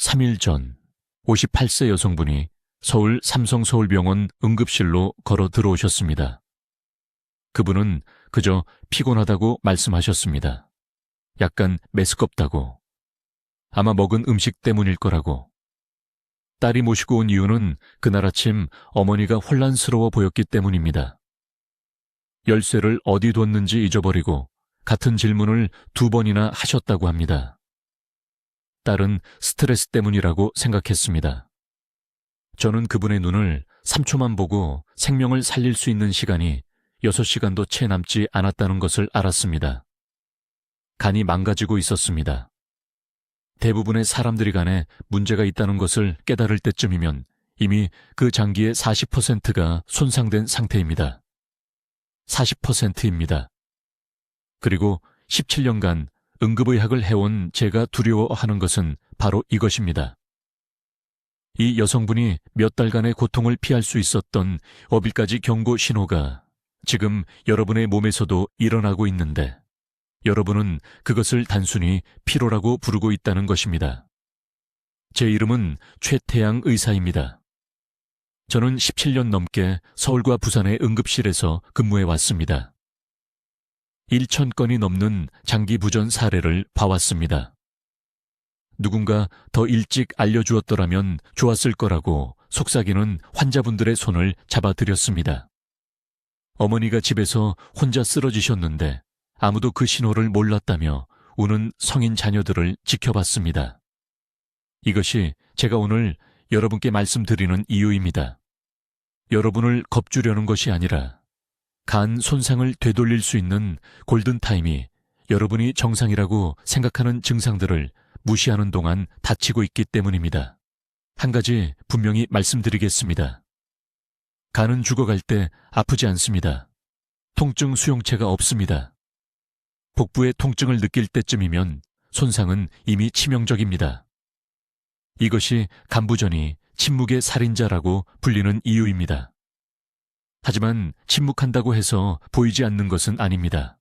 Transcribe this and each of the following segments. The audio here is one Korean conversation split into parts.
3일 전 58세 여성분이 서울 삼성서울병원 응급실로 걸어 들어오셨습니다. 그분은 그저 피곤하다고 말씀하셨습니다. 약간 메스껍다고. 아마 먹은 음식 때문일 거라고. 딸이 모시고 온 이유는 그날 아침 어머니가 혼란스러워 보였기 때문입니다. 열쇠를 어디 뒀는지 잊어버리고 같은 질문을 2번이나 하셨다고 합니다. 딸은 스트레스 때문이라고 생각했습니다. 저는 그분의 눈을 3초만 보고 생명을 살릴 수 있는 시간이 6시간도 채 남지 않았다는 것을 알았습니다. 간이 망가지고 있었습니다. 대부분의 사람들이 간에 문제가 있다는 것을 깨달을 때쯤이면 이미 그 장기의 40%가 손상된 상태입니다. 40%입니다. 그리고 17년간 응급의학을 해온 제가 두려워하는 것은 바로 이것입니다. 이 여성분이 몇 달간의 고통을 피할 수 있었던 어빌까지 경고 신호가 지금 여러분의 몸에서도 일어나고 있는데 여러분은 그것을 단순히 피로라고 부르고 있다는 것입니다. 제 이름은 최태양 의사입니다. 저는 17년 넘게 서울과 부산의 응급실에서 근무해 왔습니다. 1,000건이 넘는 장기 부전 사례를 봐왔습니다. 누군가 더 일찍 알려주었더라면 좋았을 거라고 속삭이는 환자분들의 손을 잡아드렸습니다. 어머니가 집에서 혼자 쓰러지셨는데 아무도 그 신호를 몰랐다며 우는 성인 자녀들을 지켜봤습니다. 이것이 제가 오늘 여러분께 말씀드리는 이유입니다. 여러분을 겁주려는 것이 아니라 간 손상을 되돌릴 수 있는 골든타임이 여러분이 정상이라고 생각하는 증상들을 무시하는 동안 다치고 있기 때문입니다. 한 가지 분명히 말씀드리겠습니다. 간은 죽어갈 때 아프지 않습니다. 통증 수용체가 없습니다. 복부의 통증을 느낄 때쯤이면 손상은 이미 치명적입니다. 이것이 간부전이 침묵의 살인자라고 불리는 이유입니다. 하지만 침묵한다고 해서 보이지 않는 것은 아닙니다.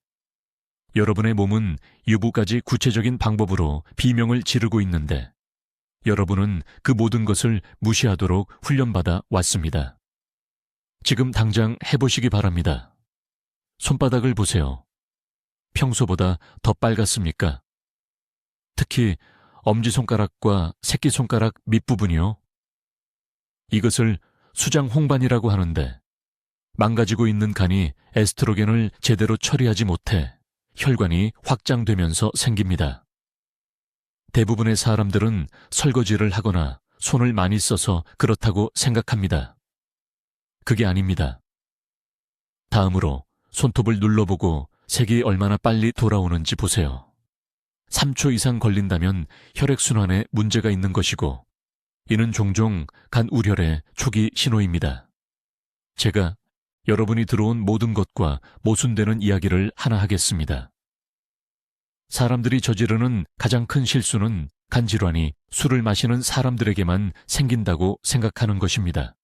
여러분의 몸은 유부까지 구체적인 방법으로 비명을 지르고 있는데 여러분은 그 모든 것을 무시하도록 훈련받아 왔습니다. 지금 당장 해보시기 바랍니다. 손바닥을 보세요. 평소보다 더 빨갛습니까? 특히 엄지손가락과 새끼손가락 밑부분이요. 이것을 수장 홍반이라고 하는데 망가지고 있는 간이 에스트로겐을 제대로 처리하지 못해 혈관이 확장되면서 생깁니다. 대부분의 사람들은 설거지를 하거나 손을 많이 써서 그렇다고 생각합니다. 그게 아닙니다. 다음으로 손톱을 눌러보고 색이 얼마나 빨리 돌아오는지 보세요. 3초 이상 걸린다면 혈액순환에 문제가 있는 것이고 이는 종종 간 우혈의 초기 신호입니다. 제가 여러분이 들어온 모든 것과 모순되는 이야기를 하나 하겠습니다. 사람들이 저지르는 가장 큰 실수는 간질환이 술을 마시는 사람들에게만 생긴다고 생각하는 것입니다.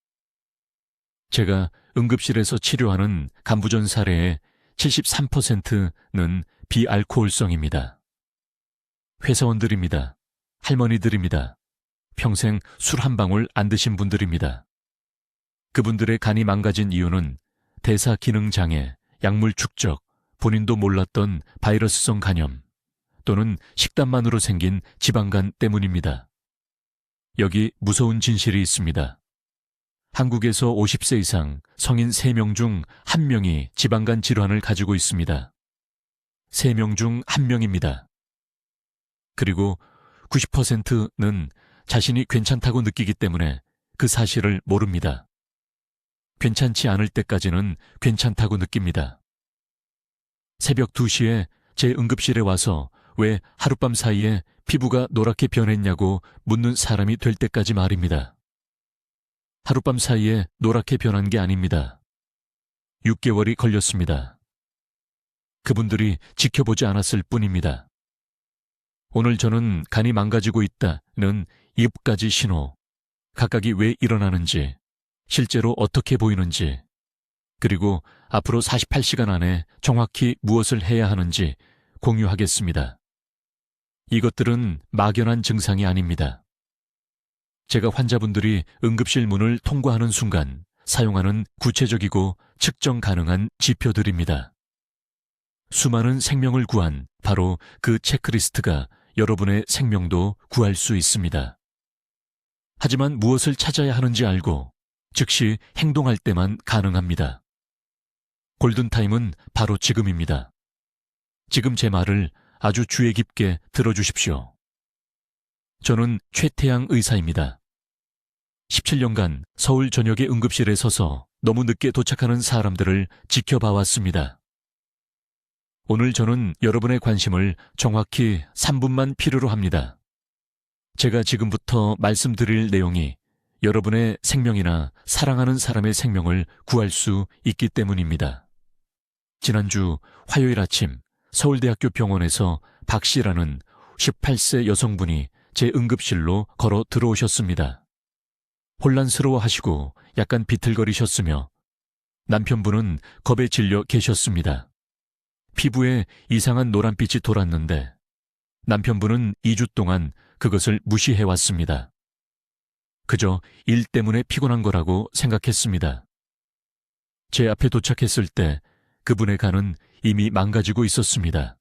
제가 응급실에서 치료하는 간부전 사례의 73%는 비알코올성입니다. 회사원들입니다. 할머니들입니다. 평생 술 한 방울 안 드신 분들입니다. 그분들의 간이 망가진 이유는 대사 기능 장애, 약물 축적, 본인도 몰랐던 바이러스성 간염 또는 식단만으로 생긴 지방간 때문입니다. 여기 무서운 진실이 있습니다. 한국에서 50세 이상 성인 3명 중 1명이 지방간 질환을 가지고 있습니다. 3명 중 1명입니다. 그리고 90%는 자신이 괜찮다고 느끼기 때문에 그 사실을 모릅니다. 괜찮지 않을 때까지는 괜찮다고 느낍니다. 새벽 2시에 제 응급실에 와서 왜 하룻밤 사이에 피부가 노랗게 변했냐고 묻는 사람이 될 때까지 말입니다. 하룻밤 사이에 노랗게 변한 게 아닙니다. 6개월이 걸렸습니다. 그분들이 지켜보지 않았을 뿐입니다. 오늘 저는 간이 망가지고 있다는 7가지 신호, 각각이 왜 일어나는지, 실제로 어떻게 보이는지, 그리고 앞으로 48시간 안에 정확히 무엇을 해야 하는지 공유하겠습니다. 이것들은 막연한 증상이 아닙니다. 제가 환자분들이 응급실 문을 통과하는 순간 사용하는 구체적이고 측정 가능한 지표들입니다. 수많은 생명을 구한 바로 그 체크리스트가 여러분의 생명도 구할 수 있습니다. 하지만 무엇을 찾아야 하는지 알고 즉시 행동할 때만 가능합니다. 골든타임은 바로 지금입니다. 지금 제 말을 아주 주의 깊게 들어주십시오. 저는 최태양 의사입니다. 17년간 서울 전역의 응급실에 서서 너무 늦게 도착하는 사람들을 지켜봐왔습니다. 오늘 저는 여러분의 관심을 정확히 3분만 필요로 합니다. 제가 지금부터 말씀드릴 내용이 여러분의 생명이나 사랑하는 사람의 생명을 구할 수 있기 때문입니다. 지난주 화요일 아침 서울대학교 병원에서 박 씨라는 18세 여성분이 제 응급실로 걸어 들어오셨습니다. 혼란스러워하시고 약간 비틀거리셨으며 남편분은 겁에 질려 계셨습니다. 피부에 이상한 노란빛이 돌았는데 남편분은 2주 동안 그것을 무시해왔습니다. 그저 일 때문에 피곤한 거라고 생각했습니다. 제 앞에 도착했을 때 그분의 간은 이미 망가지고 있었습니다.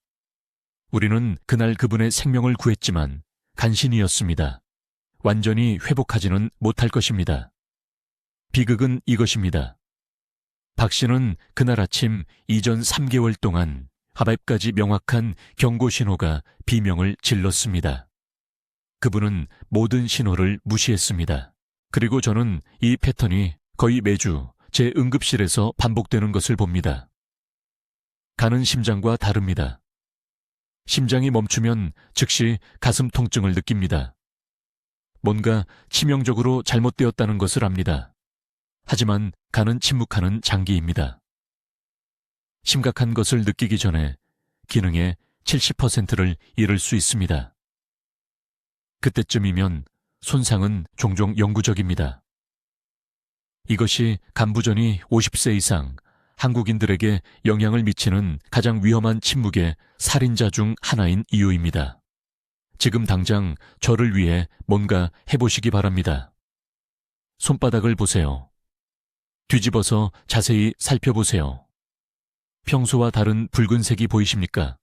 우리는 그날 그분의 생명을 구했지만 간신이었습니다. 완전히 회복하지는 못할 것입니다. 비극은 이것입니다. 박 씨는 그날 아침 이전 3개월 동안 하밥까지 명확한 경고 신호가 비명을 질렀습니다. 그분은 모든 신호를 무시했습니다. 그리고 저는 이 패턴이 거의 매주 제 응급실에서 반복되는 것을 봅니다. 간은 심장과 다릅니다. 심장이 멈추면 즉시 가슴 통증을 느낍니다. 뭔가 치명적으로 잘못되었다는 것을 압니다. 하지만 간은 침묵하는 장기입니다. 심각한 것을 느끼기 전에 기능의 70%를 잃을 수 있습니다. 그때쯤이면 손상은 종종 영구적입니다. 이것이 간부전이 50세 이상 한국인들에게 영향을 미치는 가장 위험한 침묵의 살인자 중 하나인 이유입니다. 지금 당장 저를 위해 뭔가 해보시기 바랍니다. 손바닥을 보세요. 뒤집어서 자세히 살펴보세요. 평소와 다른 붉은색이 보이십니까?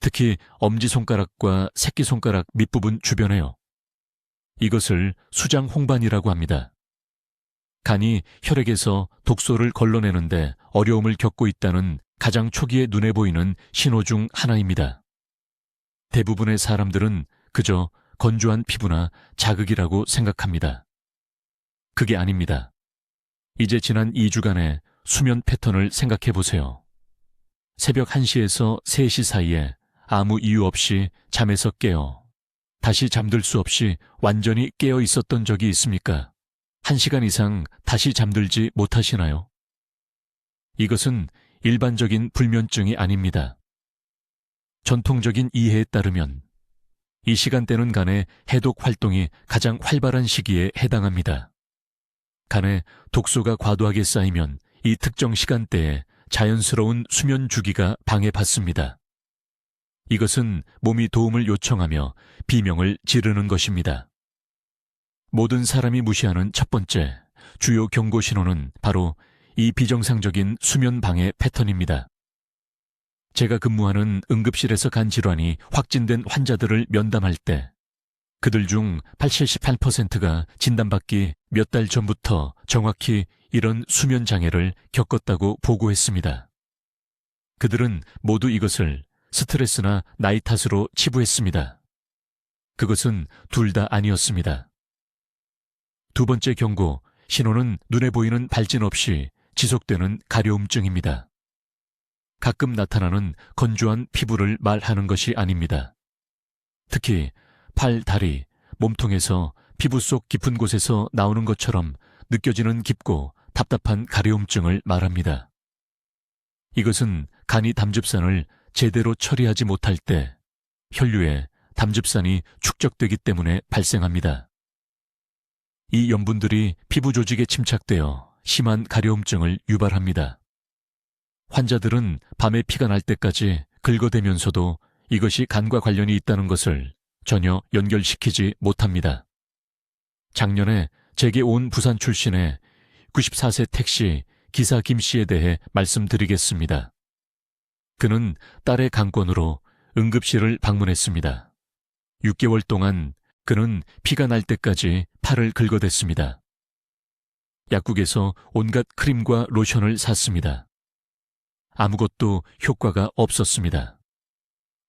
특히 엄지손가락과 새끼손가락 밑부분 주변에요. 이것을 수장 홍반이라고 합니다. 간이 혈액에서 독소를 걸러내는데 어려움을 겪고 있다는 가장 초기에 눈에 보이는 신호 중 하나입니다. 대부분의 사람들은 그저 건조한 피부나 자극이라고 생각합니다. 그게 아닙니다. 이제 지난 2주간의 수면 패턴을 생각해 보세요. 새벽 1시에서 3시 사이에 아무 이유 없이 잠에서 깨어 다시 잠들 수 없이 완전히 깨어 있었던 적이 있습니까? 1시간 이상 다시 잠들지 못하시나요? 이것은 일반적인 불면증이 아닙니다. 전통적인 이해에 따르면 이 시간대는 간의 해독 활동이 가장 활발한 시기에 해당합니다. 간에 독소가 과도하게 쌓이면 이 특정 시간대에 자연스러운 수면 주기가 방해받습니다. 이것은 몸이 도움을 요청하며 비명을 지르는 것입니다. 모든 사람이 무시하는 첫 번째 주요 경고 신호는 바로 이 비정상적인 수면 방해 패턴입니다. 제가 근무하는 응급실에서 간 질환이 확진된 환자들을 면담할 때 그들 중 78%가 진단받기 몇 달 전부터 정확히 이런 수면 장애를 겪었다고 보고했습니다. 그들은 모두 이것을 스트레스나 나이 탓으로 치부했습니다. 그것은 둘 다 아니었습니다. 두 번째 경고, 신호는 눈에 보이는 발진 없이 지속되는 가려움증입니다. 가끔 나타나는 건조한 피부를 말하는 것이 아닙니다. 특히 팔, 다리, 몸통에서 피부 속 깊은 곳에서 나오는 것처럼 느껴지는 깊고 답답한 가려움증을 말합니다. 이것은 간이 담즙산을 제대로 처리하지 못할 때 혈류에 담즙산이 축적되기 때문에 발생합니다. 이 염분들이 피부 조직에 침착되어 심한 가려움증을 유발합니다. 환자들은 밤에 피가 날 때까지 긁어대면서도 이것이 간과 관련이 있다는 것을 전혀 연결시키지 못합니다. 작년에 제게 온 부산 출신의 94세 택시 기사 김 씨에 대해 말씀드리겠습니다. 그는 딸의 강권으로 응급실을 방문했습니다. 6개월 동안 그는 피가 날 때까지 팔을 긁어댔습니다. 약국에서 온갖 크림과 로션을 샀습니다. 아무것도 효과가 없었습니다.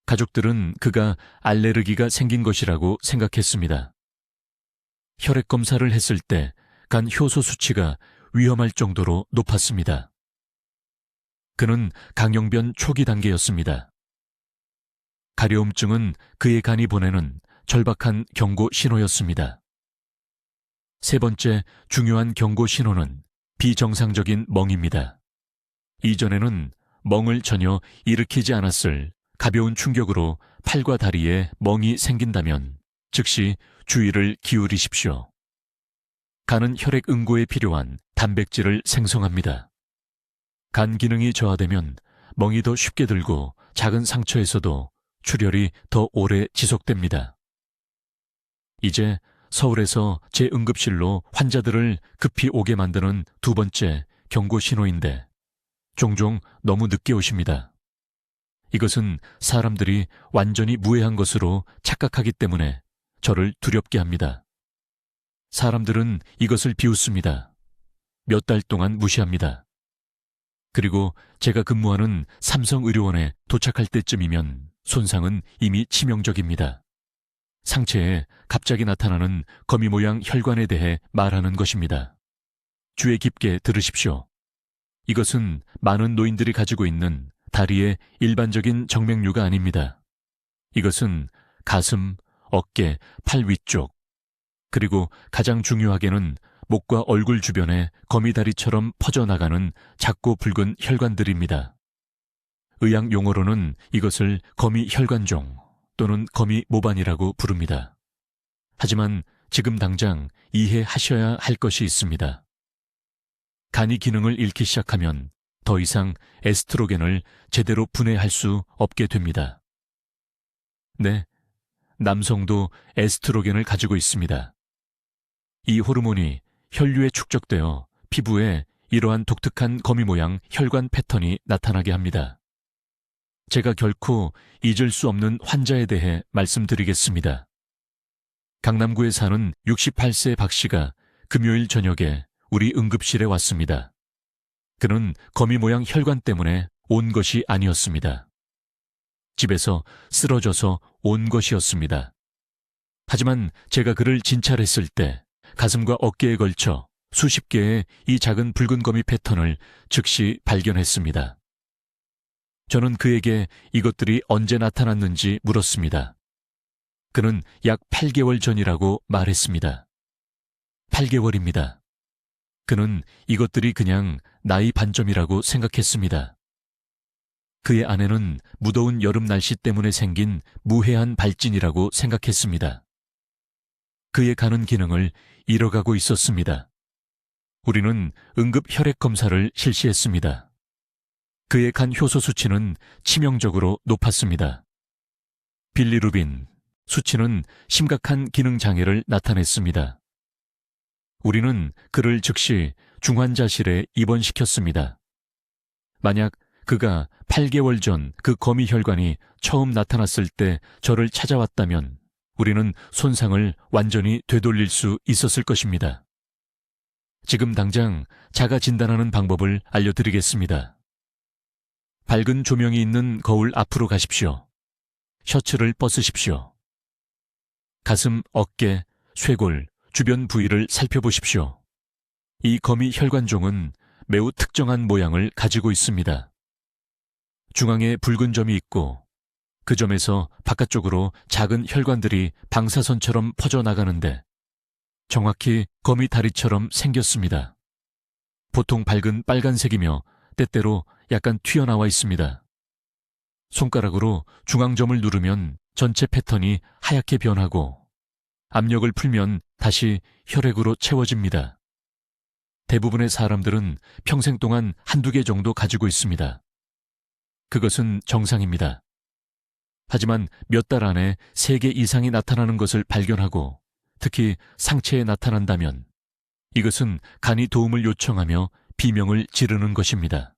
가족들은 그가 알레르기가 생긴 것이라고 생각했습니다. 혈액 검사를 했을 때 간 효소 수치가 위험할 정도로 높았습니다. 그는 강형변 초기 단계였습니다. 가려움증은 그의 간이 보내는 절박한 경고 신호였습니다. 세 번째 중요한 경고 신호는 비정상적인 멍입니다. 이전에는 멍을 전혀 일으키지 않았을 가벼운 충격으로 팔과 다리에 멍이 생긴다면 즉시 주의를 기울이십시오. 간은 혈액 응고에 필요한 단백질을 생성합니다. 간 기능이 저하되면 멍이 더 쉽게 들고 작은 상처에서도 출혈이 더 오래 지속됩니다. 이제 서울에서 제 응급실로 환자들을 급히 오게 만드는 두 번째 경고 신호인데 종종 너무 늦게 오십니다. 이것은 사람들이 완전히 무해한 것으로 착각하기 때문에 저를 두렵게 합니다. 사람들은 이것을 비웃습니다. 몇 달 동안 무시합니다. 그리고 제가 근무하는 삼성의료원에 도착할 때쯤이면 손상은 이미 치명적입니다. 상체에 갑자기 나타나는 거미 모양 혈관에 대해 말하는 것입니다. 주의 깊게 들으십시오. 이것은 많은 노인들이 가지고 있는 다리의 일반적인 정맥류가 아닙니다. 이것은 가슴, 어깨, 팔 위쪽, 그리고 가장 중요하게는 목과 얼굴 주변에 거미다리처럼 퍼져나가는 작고 붉은 혈관들입니다. 의학 용어로는 이것을 거미혈관종 또는 거미모반이라고 부릅니다. 하지만 지금 당장 이해하셔야 할 것이 있습니다. 간이 기능을 잃기 시작하면 더 이상 에스트로겐을 제대로 분해할 수 없게 됩니다. 네, 남성도 에스트로겐을 가지고 있습니다. 이 호르몬이 혈류에 축적되어 피부에 이러한 독특한 거미 모양 혈관 패턴이 나타나게 합니다. 제가 결코 잊을 수 없는 환자에 대해 말씀드리겠습니다. 강남구에 사는 68세 박 씨가 금요일 저녁에 우리 응급실에 왔습니다. 그는 거미 모양 혈관 때문에 온 것이 아니었습니다. 집에서 쓰러져서 온 것이었습니다. 하지만 제가 그를 진찰했을 때 가슴과 어깨에 걸쳐 수십 개의 이 작은 붉은 거미 패턴을 즉시 발견했습니다. 저는 그에게 이것들이 언제 나타났는지 물었습니다. 그는 약 8개월 전이라고 말했습니다. 8개월입니다. 그는 이것들이 그냥 나이 반점이라고 생각했습니다. 그의 아내는 무더운 여름 날씨 때문에 생긴 무해한 발진이라고 생각했습니다. 그의 가는 기능을 잃어가고 있었습니다. 우리는 응급 혈액 검사를 실시했습니다. 그의 간 효소 수치는 치명적으로 높았습니다. 빌리루빈 수치는 심각한 기능 장애를 나타냈습니다. 우리는 그를 즉시 중환자실에 입원시켰습니다. 만약 그가 8개월 전 그 거미 혈관이 처음 나타났을 때 저를 찾아왔다면 우리는 손상을 완전히 되돌릴 수 있었을 것입니다. 지금 당장 자가 진단하는 방법을 알려드리겠습니다. 밝은 조명이 있는 거울 앞으로 가십시오. 셔츠를 벗으십시오. 가슴, 어깨, 쇄골, 주변 부위를 살펴보십시오. 이 거미 혈관종은 매우 특정한 모양을 가지고 있습니다. 중앙에 붉은 점이 있고 그 점에서 바깥쪽으로 작은 혈관들이 방사선처럼 퍼져나가는데 정확히 거미 다리처럼 생겼습니다. 보통 밝은 빨간색이며 때때로 약간 튀어나와 있습니다. 손가락으로 중앙점을 누르면 전체 패턴이 하얗게 변하고 압력을 풀면 다시 혈액으로 채워집니다. 대부분의 사람들은 평생 동안 한두 개 정도 가지고 있습니다. 그것은 정상입니다. 하지만 몇 달 안에 3개 이상이 나타나는 것을 발견하고 특히 상체에 나타난다면 이것은 간이 도움을 요청하며 비명을 지르는 것입니다.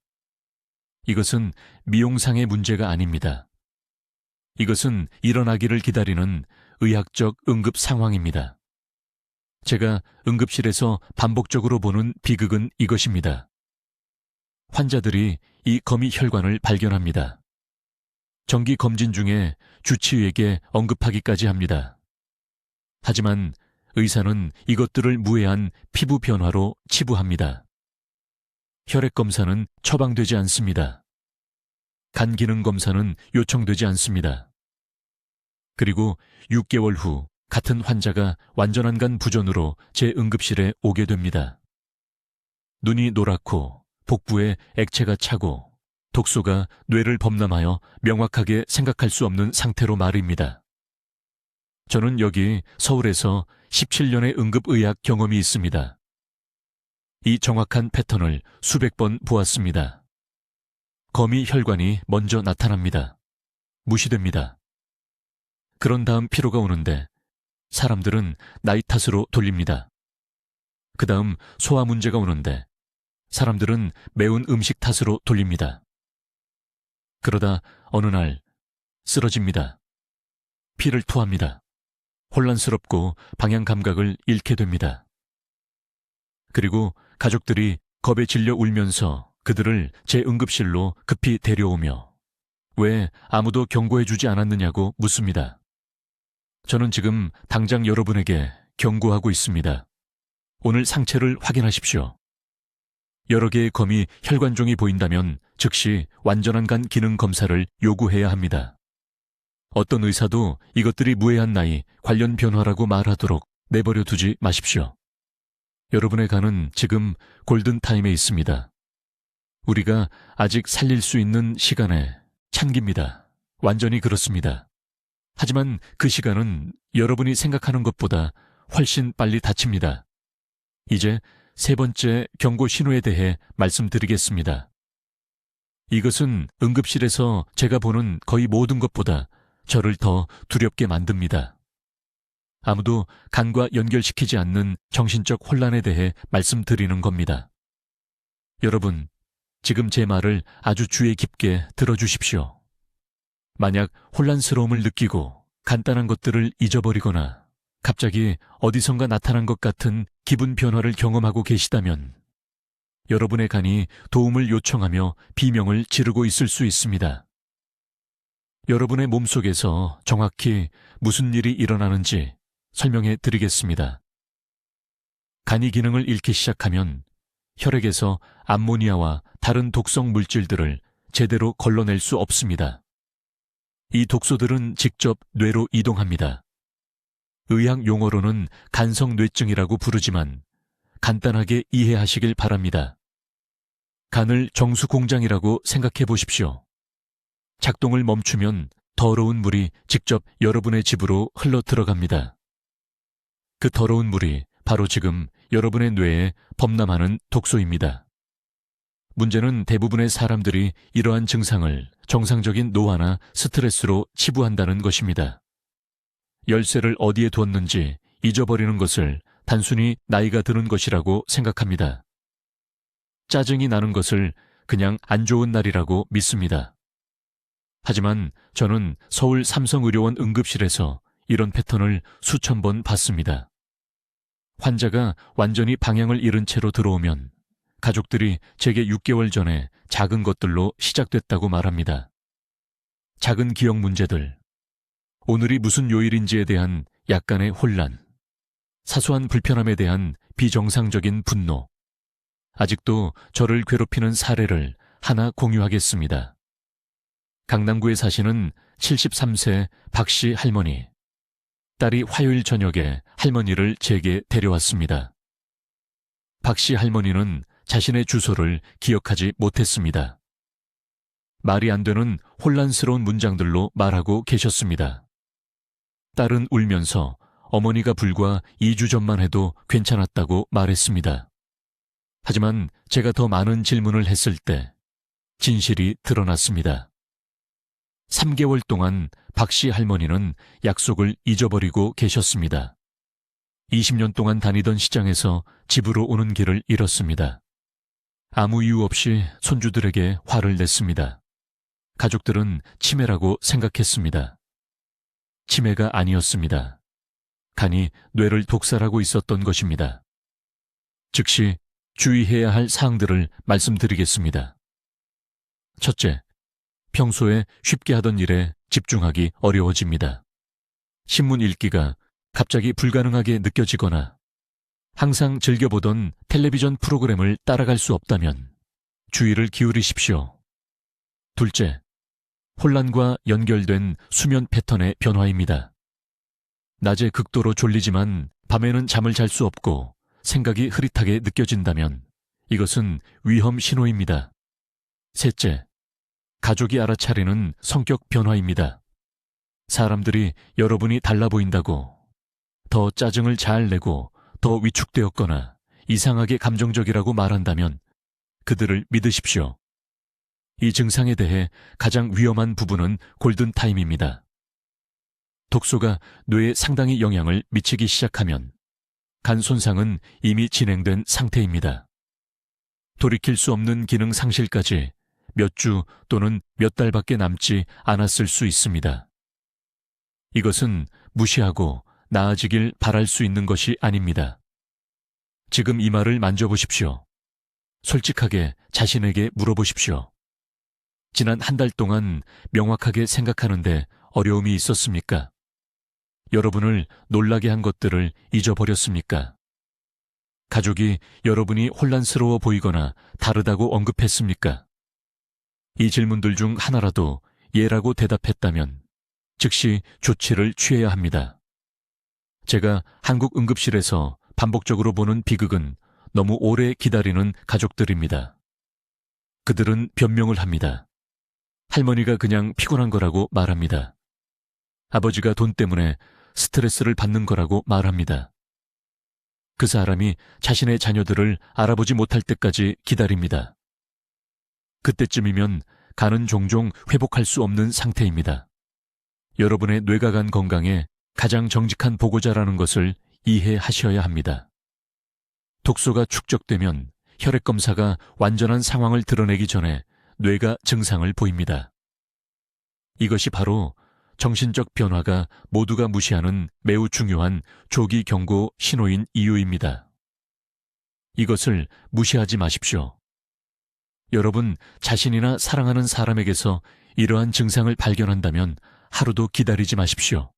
이것은 미용상의 문제가 아닙니다. 이것은 일어나기를 기다리는 의학적 응급 상황입니다. 제가 응급실에서 반복적으로 보는 비극은 이것입니다. 환자들이 이 거미 혈관을 발견합니다. 정기 검진 중에 주치의에게 언급하기까지 합니다. 하지만 의사는 이것들을 무해한 피부 변화로 치부합니다. 혈액 검사는 처방되지 않습니다. 간 기능 검사는 요청되지 않습니다. 그리고 6개월 후 같은 환자가 완전한 간 부전으로 제 응급실에 오게 됩니다. 눈이 노랗고 복부에 액체가 차고 독소가 뇌를 범람하여 명확하게 생각할 수 없는 상태로 말입니다. 저는 여기 서울에서 17년의 응급의학 경험이 있습니다. 이 정확한 패턴을 수백 번 보았습니다. 거미 혈관이 먼저 나타납니다. 무시됩니다. 그런 다음 피로가 오는데 사람들은 나이 탓으로 돌립니다. 그 다음 소화 문제가 오는데 사람들은 매운 음식 탓으로 돌립니다. 그러다 어느 날 쓰러집니다. 피를 토합니다. 혼란스럽고 방향 감각을 잃게 됩니다. 그리고 가족들이 겁에 질려 울면서 그들을 제 응급실로 급히 데려오며 왜 아무도 경고해주지 않았느냐고 묻습니다. 저는 지금 당장 여러분에게 경고하고 있습니다. 오늘 상체를 확인하십시오. 여러 개의 거미 혈관종이 보인다면 즉시 완전한 간 기능 검사를 요구해야 합니다. 어떤 의사도 이것들이 무해한 나이, 관련 변화라고 말하도록 내버려 두지 마십시오. 여러분의 간은 지금 골든타임에 있습니다. 우리가 아직 살릴 수 있는 시간에 찬깁니다. 완전히 그렇습니다. 하지만 그 시간은 여러분이 생각하는 것보다 훨씬 빨리 닥칩니다. 이제 세 번째 경고 신호에 대해 말씀드리겠습니다. 이것은 응급실에서 제가 보는 거의 모든 것보다 저를 더 두렵게 만듭니다. 아무도 간과 연결시키지 않는 정신적 혼란에 대해 말씀드리는 겁니다. 여러분, 지금 제 말을 아주 주의 깊게 들어주십시오. 만약 혼란스러움을 느끼고 간단한 것들을 잊어버리거나 갑자기 어디선가 나타난 것 같은 기분 변화를 경험하고 계시다면 여러분의 간이 도움을 요청하며 비명을 지르고 있을 수 있습니다. 여러분의 몸속에서 정확히 무슨 일이 일어나는지 설명해 드리겠습니다. 간이 기능을 잃기 시작하면 혈액에서 암모니아와 다른 독성 물질들을 제대로 걸러낼 수 없습니다. 이 독소들은 직접 뇌로 이동합니다. 의학 용어로는 간성뇌증이라고 부르지만 간단하게 이해하시길 바랍니다. 간을 정수공장이라고 생각해 보십시오. 작동을 멈추면 더러운 물이 직접 여러분의 집으로 흘러 들어갑니다. 그 더러운 물이 바로 지금 여러분의 뇌에 범람하는 독소입니다. 문제는 대부분의 사람들이 이러한 증상을 정상적인 노화나 스트레스로 치부한다는 것입니다. 열쇠를 어디에 두었는지 잊어버리는 것을 단순히 나이가 드는 것이라고 생각합니다. 짜증이 나는 것을 그냥 안 좋은 날이라고 믿습니다. 하지만 저는 서울 삼성의료원 응급실에서 이런 패턴을 수천 번 봤습니다. 환자가 완전히 방향을 잃은 채로 들어오면 가족들이 제게 6개월 전에 작은 것들로 시작됐다고 말합니다. 작은 기억 문제들, 오늘이 무슨 요일인지에 대한 약간의 혼란, 사소한 불편함에 대한 비정상적인 분노, 아직도 저를 괴롭히는 사례를 하나 공유하겠습니다. 강남구에 사시는 73세 박씨 할머니. 딸이 화요일 저녁에 할머니를 제게 데려왔습니다. 박씨 할머니는 자신의 주소를 기억하지 못했습니다. 말이 안 되는 혼란스러운 문장들로 말하고 계셨습니다. 딸은 울면서 어머니가 불과 2주 전만 해도 괜찮았다고 말했습니다. 하지만 제가 더 많은 질문을 했을 때 진실이 드러났습니다. 3개월 동안 박씨 할머니는 약속을 잊어버리고 계셨습니다. 20년 동안 다니던 시장에서 집으로 오는 길을 잃었습니다. 아무 이유 없이 손주들에게 화를 냈습니다. 가족들은 치매라고 생각했습니다. 치매가 아니었습니다. 간이 뇌를 독살하고 있었던 것입니다. 즉시 주의해야 할 사항들을 말씀드리겠습니다. 첫째, 평소에 쉽게 하던 일에 집중하기 어려워집니다. 신문 읽기가 갑자기 불가능하게 느껴지거나 항상 즐겨보던 텔레비전 프로그램을 따라갈 수 없다면 주의를 기울이십시오. 둘째, 혼란과 연결된 수면 패턴의 변화입니다. 낮에 극도로 졸리지만 밤에는 잠을 잘 수 없고 생각이 흐릿하게 느껴진다면 이것은 위험 신호입니다. 셋째, 가족이 알아차리는 성격 변화입니다. 사람들이 여러분이 달라 보인다고 더 짜증을 잘 내고 더 위축되었거나 이상하게 감정적이라고 말한다면 그들을 믿으십시오. 이 증상에 대해 가장 위험한 부분은 골든타임입니다. 독소가 뇌에 상당히 영향을 미치기 시작하면 간 손상은 이미 진행된 상태입니다. 돌이킬 수 없는 기능 상실까지 몇 주 또는 몇 달밖에 남지 않았을 수 있습니다. 이것은 무시하고 나아지길 바랄 수 있는 것이 아닙니다. 지금 이 말을 만져보십시오. 솔직하게 자신에게 물어보십시오. 지난 한 달 동안 명확하게 생각하는데 어려움이 있었습니까? 여러분을 놀라게 한 것들을 잊어버렸습니까? 가족이 여러분이 혼란스러워 보이거나 다르다고 언급했습니까? 이 질문들 중 하나라도 예라고 대답했다면 즉시 조치를 취해야 합니다. 제가 한국 응급실에서 반복적으로 보는 비극은 너무 오래 기다리는 가족들입니다. 그들은 변명을 합니다. 할머니가 그냥 피곤한 거라고 말합니다. 아버지가 돈 때문에 스트레스를 받는 거라고 말합니다. 그 사람이 자신의 자녀들을 알아보지 못할 때까지 기다립니다. 그때쯤이면 간은 종종 회복할 수 없는 상태입니다. 여러분의 뇌가간 건강에 가장 정직한 보고자라는 것을 이해하셔야 합니다. 독소가 축적되면 혈액검사가 완전한 상황을 드러내기 전에 뇌가 증상을 보입니다. 이것이 바로 정신적 변화가 모두가 무시하는 매우 중요한 조기 경고 신호인 이유입니다. 이것을 무시하지 마십시오. 여러분 자신이나 사랑하는 사람에게서 이러한 증상을 발견한다면 하루도 기다리지 마십시오.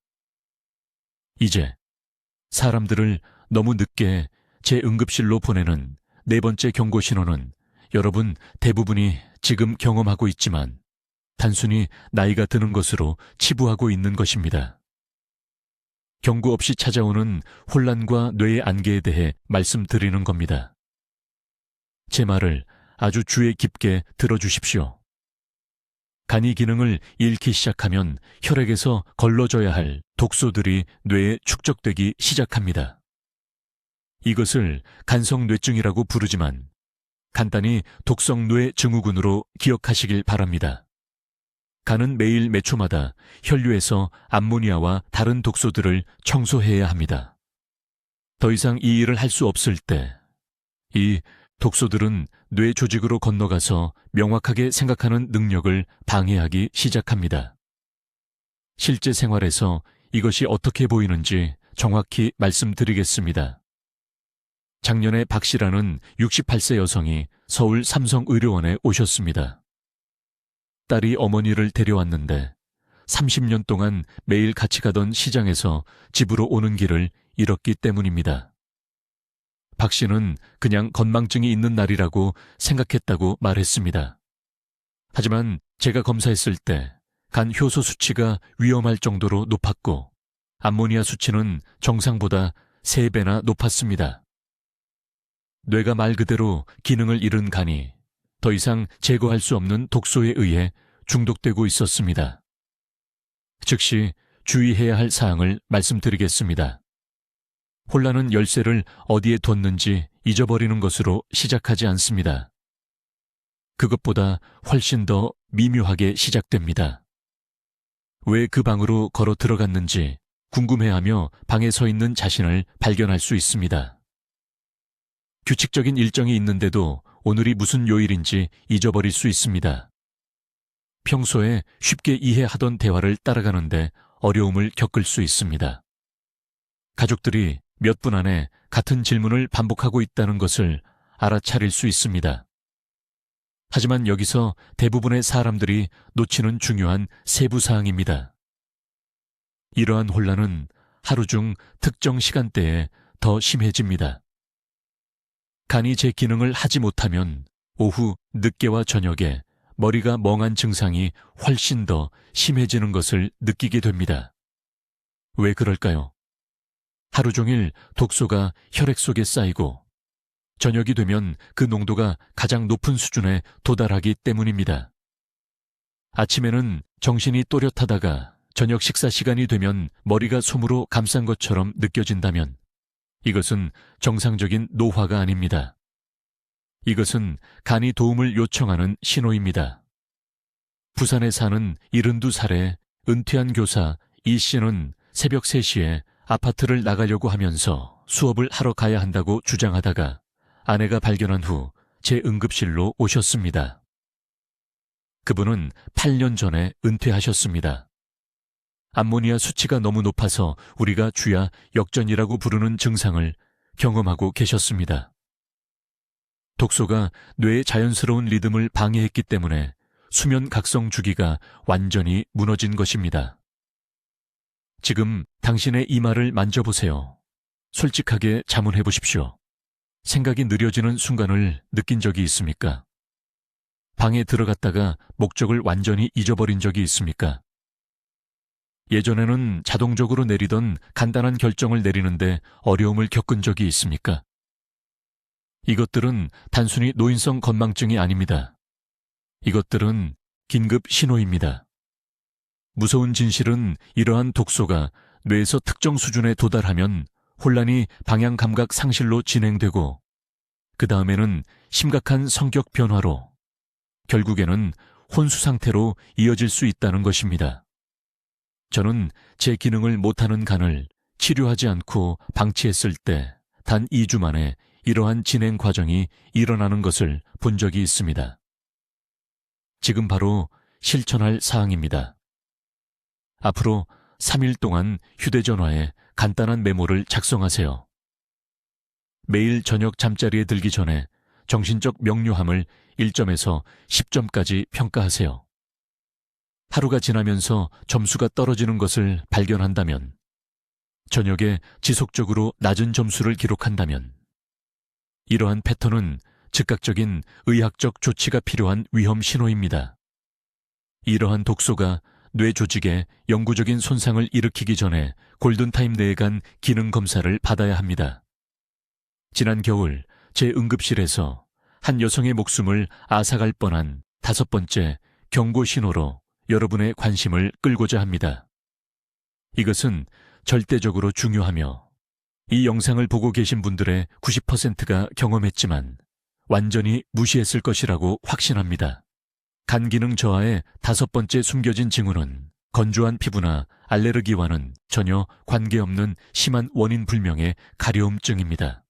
이제 사람들을 너무 늦게 제 응급실로 보내는 네 번째 경고 신호는 여러분 대부분이 지금 경험하고 있지만 단순히 나이가 드는 것으로 치부하고 있는 것입니다. 경고 없이 찾아오는 혼란과 뇌의 안개에 대해 말씀드리는 겁니다. 제 말을 아주 주의 깊게 들어주십시오. 간이 기능을 잃기 시작하면 혈액에서 걸러져야 할 독소들이 뇌에 축적되기 시작합니다. 이것을 간성뇌증이라고 부르지만 간단히 독성뇌 증후군으로 기억하시길 바랍니다. 간은 매일 몇 초마다 혈류에서 암모니아와 다른 독소들을 청소해야 합니다. 더 이상 이 일을 할 수 없을 때 이 독소들은 뇌 조직으로 건너가서 명확하게 생각하는 능력을 방해하기 시작합니다. 실제 생활에서 이것이 어떻게 보이는지 정확히 말씀드리겠습니다. 작년에 박 씨라는 68세 여성이 서울 삼성의료원에 오셨습니다. 딸이 어머니를 데려왔는데 30년 동안 매일 같이 가던 시장에서 집으로 오는 길을 잃었기 때문입니다. 박 씨는 그냥 건망증이 있는 날이라고 생각했다고 말했습니다. 하지만 제가 검사했을 때 간 효소 수치가 위험할 정도로 높았고 암모니아 수치는 정상보다 3배나 높았습니다. 뇌가 말 그대로 기능을 잃은 간이 더 이상 제거할 수 없는 독소에 의해 중독되고 있었습니다. 즉시 주의해야 할 사항을 말씀드리겠습니다. 혼란은 열쇠를 어디에 뒀는지 잊어버리는 것으로 시작하지 않습니다. 그것보다 훨씬 더 미묘하게 시작됩니다. 왜 그 방으로 걸어 들어갔는지 궁금해하며 방에 서 있는 자신을 발견할 수 있습니다. 규칙적인 일정이 있는데도 오늘이 무슨 요일인지 잊어버릴 수 있습니다. 평소에 쉽게 이해하던 대화를 따라가는데 어려움을 겪을 수 있습니다. 가족들이 몇 분 안에 같은 질문을 반복하고 있다는 것을 알아차릴 수 있습니다. 하지만 여기서 대부분의 사람들이 놓치는 중요한 세부 사항입니다. 이러한 혼란은 하루 중 특정 시간대에 더 심해집니다. 간이 제 기능을 하지 못하면 오후 늦게와 저녁에 머리가 멍한 증상이 훨씬 더 심해지는 것을 느끼게 됩니다. 왜 그럴까요? 하루 종일 독소가 혈액 속에 쌓이고 저녁이 되면 그 농도가 가장 높은 수준에 도달하기 때문입니다. 아침에는 정신이 또렷하다가 저녁 식사 시간이 되면 머리가 솜으로 감싼 것처럼 느껴진다면 이것은 정상적인 노화가 아닙니다. 이것은 간이 도움을 요청하는 신호입니다. 부산에 사는 72살의 은퇴한 교사 이 씨는 새벽 3시에 아파트를 나가려고 하면서 수업을 하러 가야 한다고 주장하다가 아내가 발견한 후 제 응급실로 오셨습니다. 그분은 8년 전에 은퇴하셨습니다. 암모니아 수치가 너무 높아서 우리가 주야 역전이라고 부르는 증상을 경험하고 계셨습니다. 독소가 뇌의 자연스러운 리듬을 방해했기 때문에 수면 각성 주기가 완전히 무너진 것입니다. 지금 당신의 이마를 만져보세요. 솔직하게 자문해 보십시오. 생각이 느려지는 순간을 느낀 적이 있습니까? 방에 들어갔다가 목적을 완전히 잊어버린 적이 있습니까? 예전에는 자동적으로 내리던 간단한 결정을 내리는데 어려움을 겪은 적이 있습니까? 이것들은 단순히 노인성 건망증이 아닙니다. 이것들은 긴급 신호입니다. 무서운 진실은 이러한 독소가 뇌에서 특정 수준에 도달하면 혼란이 방향 감각 상실로 진행되고 그 다음에는 심각한 성격 변화로 결국에는 혼수 상태로 이어질 수 있다는 것입니다. 저는 제 기능을 못하는 간을 치료하지 않고 방치했을 때 단 2주 만에 이러한 진행 과정이 일어나는 것을 본 적이 있습니다. 지금 바로 실천할 사항입니다. 앞으로 3일 동안 휴대전화에 간단한 메모를 작성하세요. 매일 저녁 잠자리에 들기 전에 정신적 명료함을 1점에서 10점까지 평가하세요. 하루가 지나면서 점수가 떨어지는 것을 발견한다면, 저녁에 지속적으로 낮은 점수를 기록한다면, 이러한 패턴은 즉각적인 의학적 조치가 필요한 위험 신호입니다. 이러한 독소가 뇌 조직에 영구적인 손상을 일으키기 전에 골든타임 내에 간 기능 검사를 받아야 합니다. 지난 겨울 제 응급실에서 한 여성의 목숨을 앗아갈 뻔한 5번째 경고 신호로 여러분의 관심을 끌고자 합니다. 이것은 절대적으로 중요하며 이 영상을 보고 계신 분들의 90%가 경험했지만 완전히 무시했을 것이라고 확신합니다. 간 기능 저하의 5번째 숨겨진 징후는 건조한 피부나 알레르기와는 전혀 관계없는 심한 원인 불명의 가려움증입니다.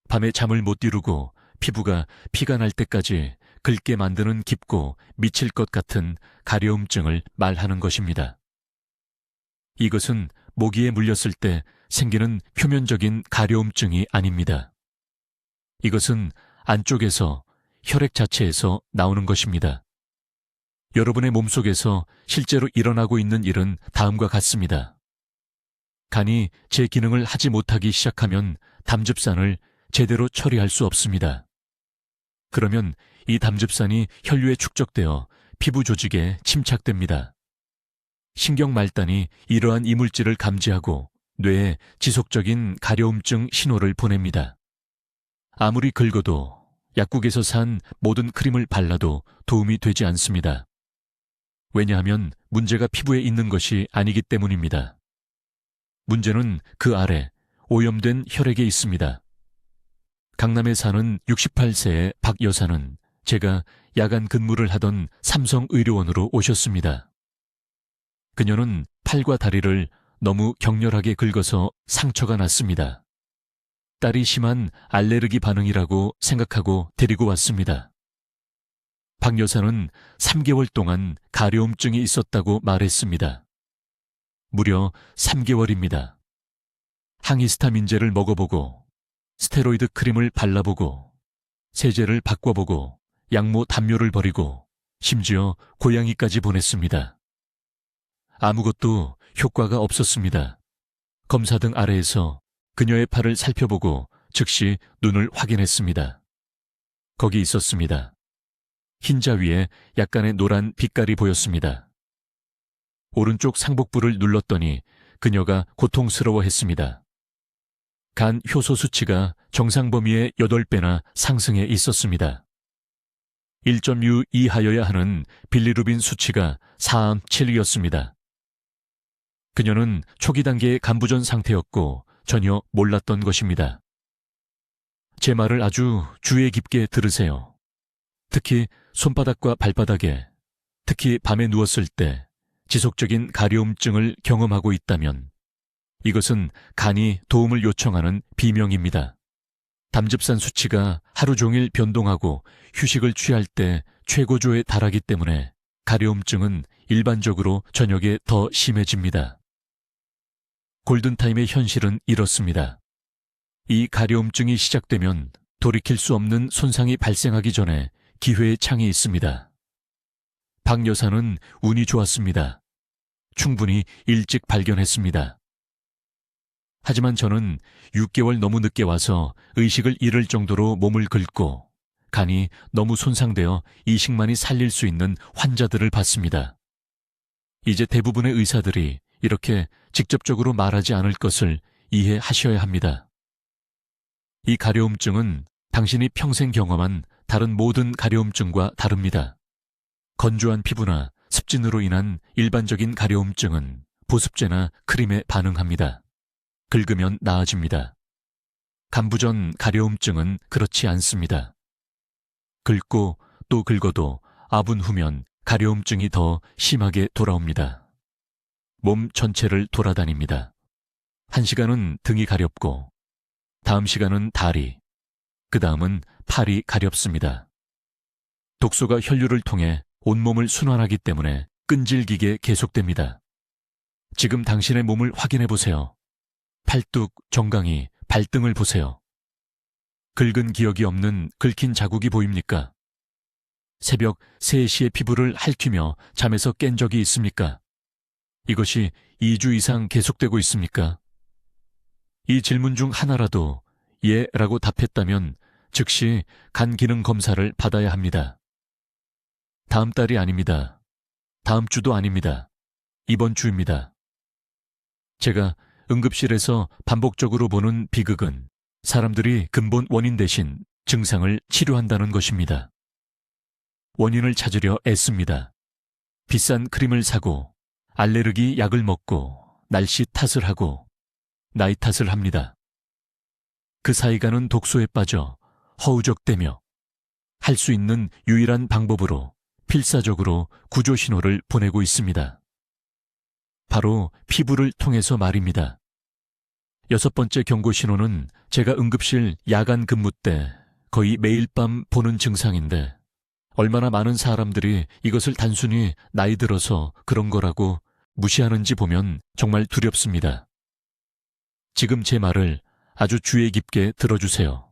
밤에 잠을 못 이루고 피부가 피가 날 때까지 긁게 만드는 깊고 미칠 것 같은 가려움증을 말하는 것입니다. 이것은 모기에 물렸을 때 생기는 표면적인 가려움증이 아닙니다. 이것은 안쪽에서 혈액 자체에서 나오는 것입니다. 여러분의 몸속에서 실제로 일어나고 있는 일은 다음과 같습니다. 간이 제 기능을 하지 못하기 시작하면 담즙산을 제대로 처리할 수 없습니다. 그러면 이 담즙산이 혈류에 축적되어 피부 조직에 침착됩니다. 신경 말단이 이러한 이물질을 감지하고 뇌에 지속적인 가려움증 신호를 보냅니다. 아무리 긁어도 약국에서 산 모든 크림을 발라도 도움이 되지 않습니다. 왜냐하면 문제가 피부에 있는 것이 아니기 때문입니다. 문제는 그 아래 오염된 혈액에 있습니다. 강남에 사는 68세의 박 여사는 제가 야간 근무를 하던 삼성의료원으로 오셨습니다. 그녀는 팔과 다리를 너무 격렬하게 긁어서 상처가 났습니다. 딸이 심한 알레르기 반응이라고 생각하고 데리고 왔습니다. 박 여사는 3개월 동안 가려움증이 있었다고 말했습니다. 무려 3개월입니다. 항히스타민제를 먹어보고 스테로이드 크림을 발라보고 세제를 바꿔보고 약모 담요를 버리고 심지어 고양이까지 보냈습니다. 아무것도 효과가 없었습니다. 검사 등 아래에서 그녀의 팔을 살펴보고 즉시 눈을 확인했습니다. 거기 있었습니다. 흰자 위에 약간의 노란 빛깔이 보였습니다. 오른쪽 상복부를 눌렀더니 그녀가 고통스러워했습니다. 간 효소 수치가 정상 범위의 8배나 상승해 있었습니다. 1.6 이하여야 하는 빌리루빈 수치가 4.7이었습니다. 그녀는 초기 단계의 간부전 상태였고 전혀 몰랐던 것입니다. 제 말을 아주 주의 깊게 들으세요. 특히 손바닥과 발바닥에, 특히 밤에 누웠을 때 지속적인 가려움증을 경험하고 있다면 이것은 간이 도움을 요청하는 비명입니다. 담즙산 수치가 하루 종일 변동하고 휴식을 취할 때 최고조에 달하기 때문에 가려움증은 일반적으로 저녁에 더 심해집니다. 골든타임의 현실은 이렇습니다. 이 가려움증이 시작되면 돌이킬 수 없는 손상이 발생하기 전에 기회의 창이 있습니다. 박 여사는 운이 좋았습니다. 충분히 일찍 발견했습니다. 하지만 저는 6개월 너무 늦게 와서 의식을 잃을 정도로 몸을 긁고 간이 너무 손상되어 이식만이 살릴 수 있는 환자들을 봤습니다. 이제 대부분의 의사들이 이렇게 직접적으로 말하지 않을 것을 이해하셔야 합니다. 이 가려움증은 당신이 평생 경험한 다른 모든 가려움증과 다릅니다. 건조한 피부나 습진으로 인한 일반적인 가려움증은 보습제나 크림에 반응합니다. 긁으면 나아집니다. 간부전 가려움증은 그렇지 않습니다. 긁고 또 긁어도 아분 후면 가려움증이 더 심하게 돌아옵니다. 몸 전체를 돌아다닙니다. 한 시간은 등이 가렵고 다음 시간은 다리, 그 다음은 팔이 가렵습니다. 독소가 혈류를 통해 온몸을 순환하기 때문에 끈질기게 계속됩니다. 지금 당신의 몸을 확인해 보세요. 팔뚝, 정강이, 발등을 보세요. 긁은 기억이 없는 긁힌 자국이 보입니까? 새벽 3시에 피부를 핥히며 잠에서 깬 적이 있습니까? 이것이 2주 이상 계속되고 있습니까? 이 질문 중 하나라도 예 라고 답했다면 즉시 간 기능 검사를 받아야 합니다. 다음 달이 아닙니다. 다음 주도 아닙니다. 이번 주입니다. 제가 응급실에서 반복적으로 보는 비극은 사람들이 근본 원인 대신 증상을 치료한다는 것입니다. 원인을 찾으려 애씁니다. 비싼 크림을 사고 알레르기 약을 먹고 날씨 탓을 하고 나이 탓을 합니다. 그 사이가는 독소에 빠져 허우적대며 할 수 있는 유일한 방법으로 필사적으로 구조 신호를 보내고 있습니다. 바로 피부를 통해서 말입니다. 6번째 경고 신호는 제가 응급실 야간 근무 때 거의 매일 밤 보는 증상인데 얼마나 많은 사람들이 이것을 단순히 나이 들어서 그런 거라고 무시하는지 보면 정말 두렵습니다. 지금 제 말을 아주 주의 깊게 들어주세요.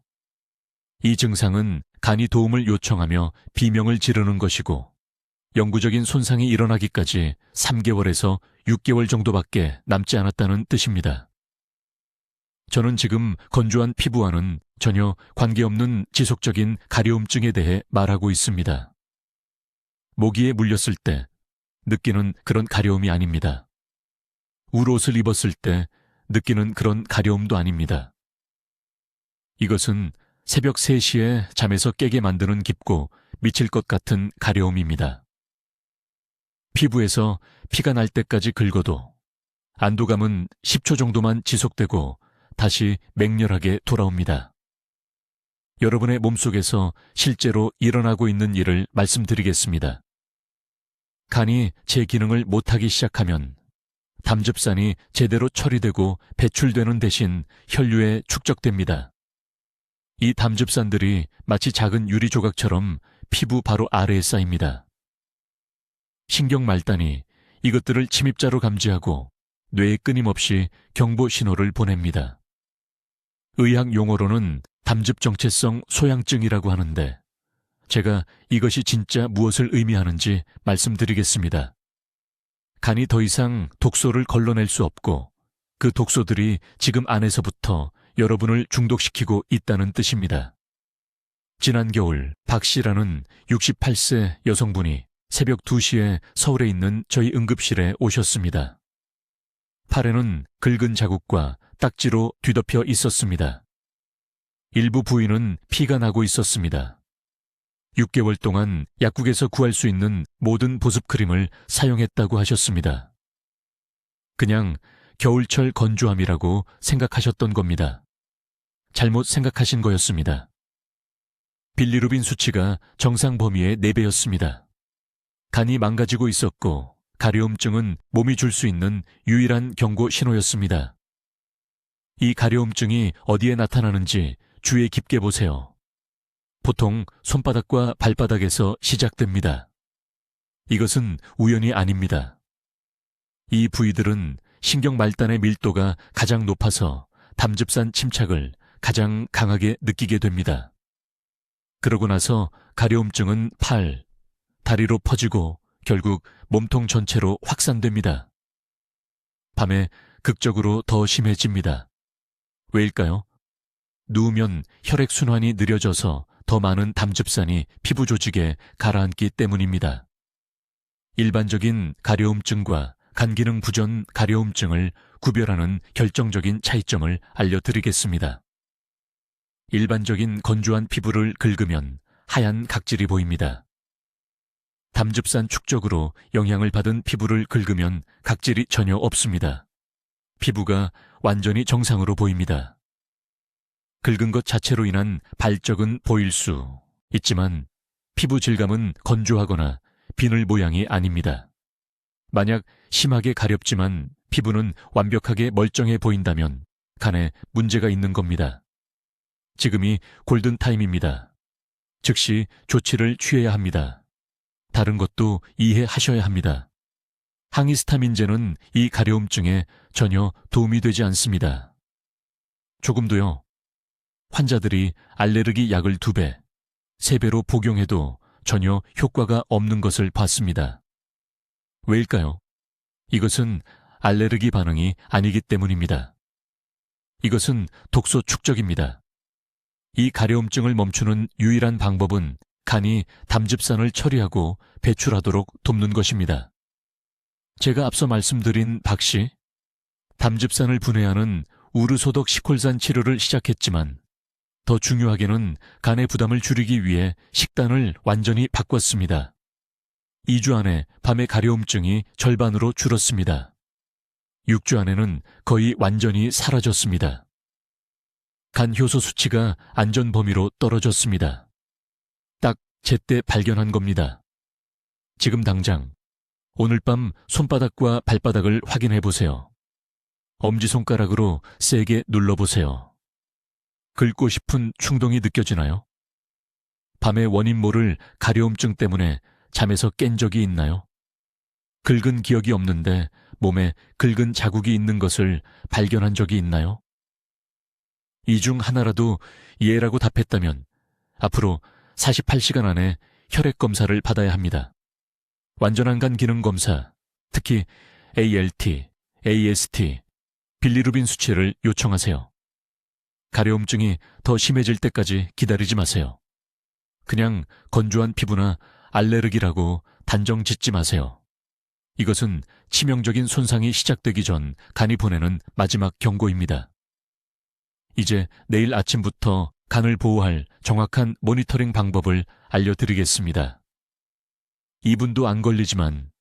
이 증상은 간이 도움을 요청하며 비명을 지르는 것이고 영구적인 손상이 일어나기까지 3개월에서 6개월 정도밖에 남지 않았다는 뜻입니다. 저는 지금 건조한 피부와는 전혀 관계없는 지속적인 가려움증에 대해 말하고 있습니다. 모기에 물렸을 때 느끼는 그런 가려움이 아닙니다. 울옷을 입었을 때 느끼는 그런 가려움도 아닙니다. 이것은 새벽 3시에 잠에서 깨게 만드는 깊고 미칠 것 같은 가려움입니다. 피부에서 피가 날 때까지 긁어도 안도감은 10초 정도만 지속되고 다시 맹렬하게 돌아옵니다. 여러분의 몸속에서 실제로 일어나고 있는 일을 말씀드리겠습니다. 간이 제 기능을 못하기 시작하면 담즙산이 제대로 처리되고 배출되는 대신 혈류에 축적됩니다. 이 담즙산들이 마치 작은 유리 조각처럼 피부 바로 아래에 쌓입니다. 신경 말단이 이것들을 침입자로 감지하고 뇌에 끊임없이 경보 신호를 보냅니다. 의학 용어로는 담즙 정체성 소양증이라고 하는데 제가 이것이 진짜 무엇을 의미하는지 말씀드리겠습니다. 간이 더 이상 독소를 걸러낼 수 없고 그 독소들이 지금 안에서부터 여러분을 중독시키고 있다는 뜻입니다. 지난 겨울 박 씨라는 68세 여성분이 새벽 2시에 서울에 있는 저희 응급실에 오셨습니다. 팔에는 긁은 자국과 딱지로 뒤덮여 있었습니다. 일부 부위는 피가 나고 있었습니다. 6개월 동안 약국에서 구할 수 있는 모든 보습크림을 사용했다고 하셨습니다. 그냥 겨울철 건조함이라고 생각하셨던 겁니다. 잘못 생각하신 거였습니다. 빌리루빈 수치가 정상 범위의 4배였습니다. 간이 망가지고 있었고 가려움증은 몸이 줄 수 있는 유일한 경고 신호였습니다. 이 가려움증이 어디에 나타나는지 주의 깊게 보세요. 보통 손바닥과 발바닥에서 시작됩니다. 이것은 우연이 아닙니다. 이 부위들은 신경 말단의 밀도가 가장 높아서 담즙산 침착을 가장 강하게 느끼게 됩니다. 그러고 나서 가려움증은 팔, 다리로 퍼지고 결국 몸통 전체로 확산됩니다. 밤에 극적으로 더 심해집니다. 왜일까요? 누우면 혈액순환이 느려져서 더 많은 담즙산이 피부 조직에 가라앉기 때문입니다. 일반적인 가려움증과 간기능 부전 가려움증을 구별하는 결정적인 차이점을 알려드리겠습니다. 일반적인 건조한 피부를 긁으면 하얀 각질이 보입니다. 담즙산 축적으로 영향을 받은 피부를 긁으면 각질이 전혀 없습니다. 피부가 완전히 정상으로 보입니다. 긁은 것 자체로 인한 발적은 보일 수 있지만 피부 질감은 건조하거나 비늘 모양이 아닙니다. 만약 심하게 가렵지만 피부는 완벽하게 멀쩡해 보인다면 간에 문제가 있는 겁니다. 지금이 골든타임입니다. 즉시 조치를 취해야 합니다. 다른 것도 이해하셔야 합니다. 항히스타민제는 이 가려움증에 전혀 도움이 되지 않습니다. 조금도요. 환자들이 알레르기 약을 2배, 3배로 복용해도 전혀 효과가 없는 것을 봤습니다. 왜일까요? 이것은 알레르기 반응이 아니기 때문입니다. 이것은 독소 축적입니다. 이 가려움증을 멈추는 유일한 방법은 간이 담즙산을 처리하고 배출하도록 돕는 것입니다. 제가 앞서 말씀드린 박 씨, 담즙산을 분해하는 우르소독 시콜산 치료를 시작했지만 더 중요하게는 간의 부담을 줄이기 위해 식단을 완전히 바꿨습니다. 2주 안에 밤의 가려움증이 절반으로 줄었습니다. 6주 안에는 거의 완전히 사라졌습니다. 간 효소 수치가 안전 범위로 떨어졌습니다. 딱 제때 발견한 겁니다. 지금 당장 오늘 밤 손바닥과 발바닥을 확인해 보세요. 엄지손가락으로 세게 눌러보세요. 긁고 싶은 충동이 느껴지나요? 밤의 원인 모를 가려움증 때문에 잠에서 깬 적이 있나요? 긁은 기억이 없는데 몸에 긁은 자국이 있는 것을 발견한 적이 있나요? 이 중 하나라도 예라고 답했다면 앞으로 48시간 안에 혈액 검사를 받아야 합니다. 완전한 간 기능 검사, 특히 ALT, AST, 빌리루빈 수치를 요청하세요. 가려움증이 더 심해질 때까지 기다리지 마세요. 그냥 건조한 피부나 알레르기라고 단정 짓지 마세요. 이것은 치명적인 손상이 시작되기 전 간이 보내는 마지막 경고입니다. 이제 내일 아침부터 간을 보호할 정확한 모니터링 방법을 알려드리겠습니다. 2분도 안 걸리지만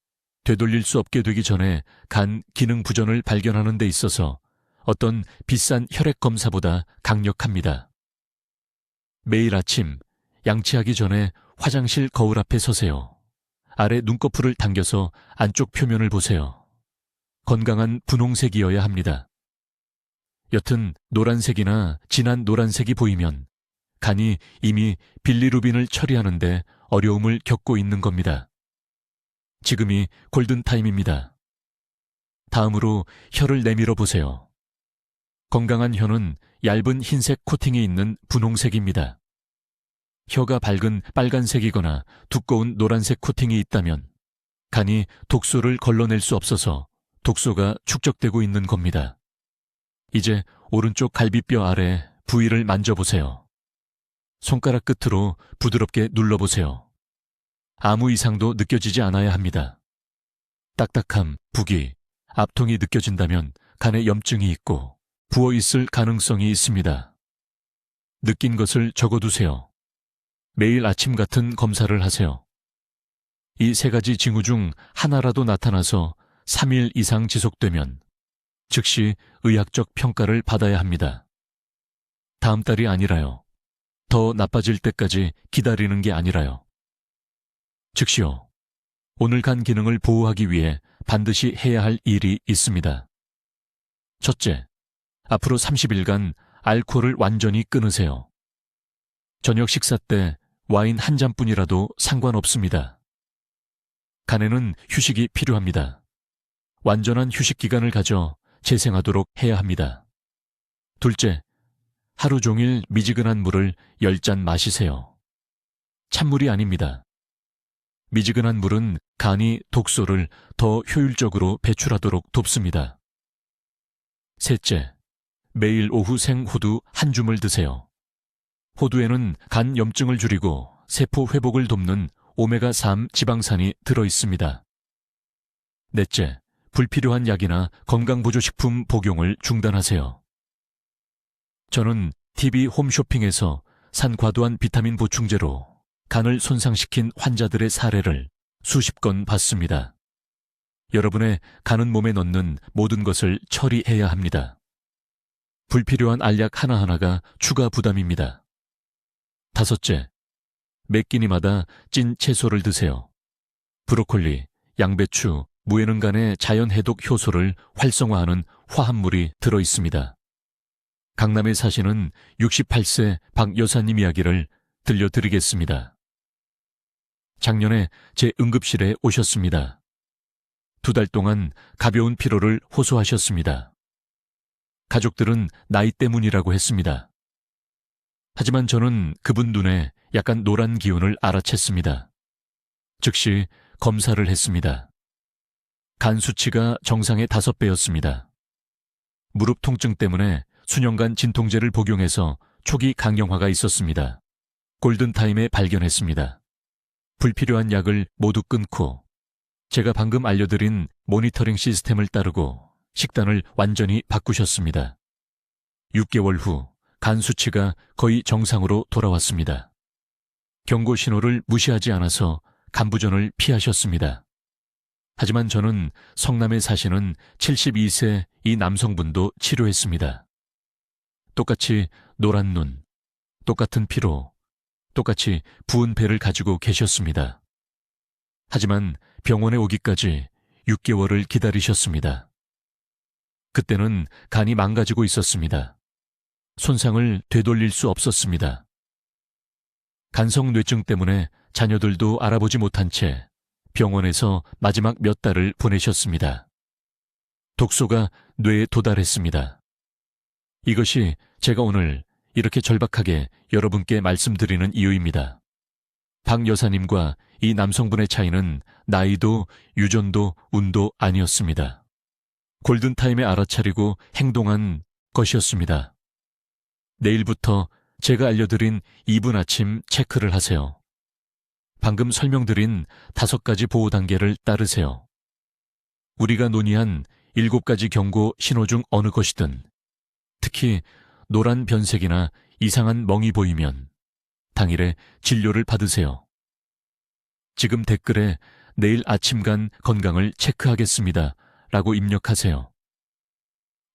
되돌릴 수 없게 되기 전에 간 기능 부전을 발견하는 데 있어서 어떤 비싼 혈액 검사보다 강력합니다. 매일 아침 양치하기 전에 화장실 거울 앞에 서세요. 아래 눈꺼풀을 당겨서 안쪽 표면을 보세요. 건강한 분홍색이어야 합니다. 여튼 노란색이나 진한 노란색이 보이면 간이 이미 빌리루빈을 처리하는데 어려움을 겪고 있는 겁니다. 지금이 골든타임입니다. 다음으로 혀를 내밀어 보세요. 건강한 혀는 얇은 흰색 코팅이 있는 분홍색입니다. 혀가 밝은 빨간색이거나 두꺼운 노란색 코팅이 있다면 간이 독소를 걸러낼 수 없어서 독소가 축적되고 있는 겁니다. 이제 오른쪽 갈비뼈 아래 부위를 만져보세요. 손가락 끝으로 부드럽게 눌러보세요. 아무 이상도 느껴지지 않아야 합니다. 딱딱함, 부기, 압통이 느껴진다면 간에 염증이 있고 부어있을 가능성이 있습니다. 느낀 것을 적어두세요. 매일 아침 같은 검사를 하세요. 이 3가지 징후 중 하나라도 나타나서 3일 이상 지속되면 즉시 의학적 평가를 받아야 합니다. 다음 달이 아니라요. 더 나빠질 때까지 기다리는 게 아니라요. 즉시요. 오늘 간 기능을 보호하기 위해 반드시 해야 할 일이 있습니다. 첫째, 앞으로 30일간 알코올을 완전히 끊으세요. 저녁 식사 때 와인 한 잔뿐이라도 상관없습니다. 간에는 휴식이 필요합니다. 완전한 휴식 기간을 가져 재생하도록 해야 합니다. 둘째, 하루 종일 미지근한 물을 10잔 마시세요. 찬물이 아닙니다. 미지근한 물은 간이 독소를 더 효율적으로 배출하도록 돕습니다. 셋째, 매일 오후 생호두 한 줌을 드세요. 호두에는 간 염증을 줄이고 세포 회복을 돕는 오메가3 지방산이 들어있습니다. 넷째, 불필요한 약이나 건강보조식품 복용을 중단하세요. 저는 TV 홈쇼핑에서 산 과도한 비타민 보충제로 간을 손상시킨 환자들의 사례를 수십 건 봤습니다. 여러분의 간은 몸에 넣는 모든 것을 처리해야 합니다. 불필요한 알약 하나하나가 추가 부담입니다. 다섯째, 매 끼니마다 찐 채소를 드세요. 브로콜리, 양배추, 무에는 간의 자연 해독 효소를 활성화하는 화합물이 들어있습니다. 강남에 사시는 68세 박 여사님 이야기를 들려드리겠습니다. 작년에 제 응급실에 오셨습니다. 2달 동안 가벼운 피로를 호소하셨습니다. 가족들은 나이 때문이라고 했습니다. 하지만 저는 그분 눈에 약간 노란 기운을 알아챘습니다. 즉시 검사를 했습니다. 간 수치가 정상의 5배였습니다. 무릎 통증 때문에 수년간 진통제를 복용해서 초기 강경화가 있었습니다. 골든타임에 발견했습니다. 불필요한 약을 모두 끊고 제가 방금 알려드린 모니터링 시스템을 따르고 식단을 완전히 바꾸셨습니다. 6개월 후 간 수치가 거의 정상으로 돌아왔습니다. 경고 신호를 무시하지 않아서 간부전을 피하셨습니다. 하지만 저는 성남에 사시는 72세 이 남성분도 치료했습니다. 똑같이 노란 눈, 똑같은 피로, 똑같이 부은 배를 가지고 계셨습니다. 하지만 병원에 오기까지 6개월을 기다리셨습니다. 그때는 간이 망가지고 있었습니다. 손상을 되돌릴 수 없었습니다. 간성뇌증 때문에 자녀들도 알아보지 못한 채 병원에서 마지막 몇 달을 보내셨습니다. 독소가 뇌에 도달했습니다. 이것이 제가 오늘 이렇게 절박하게 여러분께 말씀드리는 이유입니다. 박 여사님과 이 남성분의 차이는 나이도 유전도 운도 아니었습니다. 골든타임에 알아차리고 행동한 것이었습니다. 내일부터 제가 알려드린 2분 아침 체크를 하세요. 방금 설명드린 5가지 보호 단계를 따르세요. 우리가 논의한 7가지 경고 신호 중 어느 것이든, 특히 노란 변색이나 이상한 멍이 보이면 당일에 진료를 받으세요. 지금 댓글에 내일 아침간 건강을 체크하겠습니다 라고 입력하세요.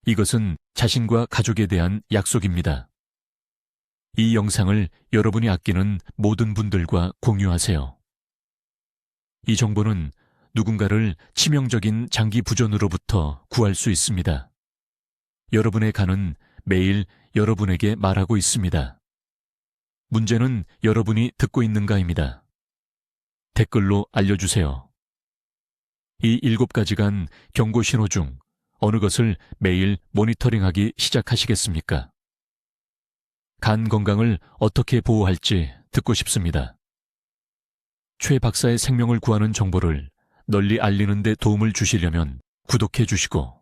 이것은 자신과 가족에 대한 약속입니다. 이 영상을 여러분이 아끼는 모든 분들과 공유하세요. 이 정보는 누군가를 치명적인 장기 부전으로부터 구할 수 있습니다. 여러분의 간은 매일 여러분에게 말하고 있습니다. 문제는 여러분이 듣고 있는가입니다. 댓글로 알려주세요. 이 7가지간 경고 신호 중 어느 것을 매일 모니터링하기 시작하시겠습니까? 간 건강을 어떻게 보호할지 듣고 싶습니다. 최 박사의 생명을 구하는 정보를 널리 알리는 데 도움을 주시려면 구독해 주시고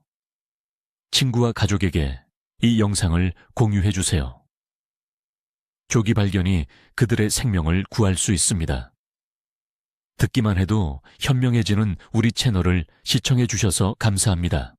친구와 가족에게 이 영상을 공유해 주세요. 조기 발견이 그들의 생명을 구할 수 있습니다. 듣기만 해도 현명해지는 우리 채널을 시청해 주셔서 감사합니다.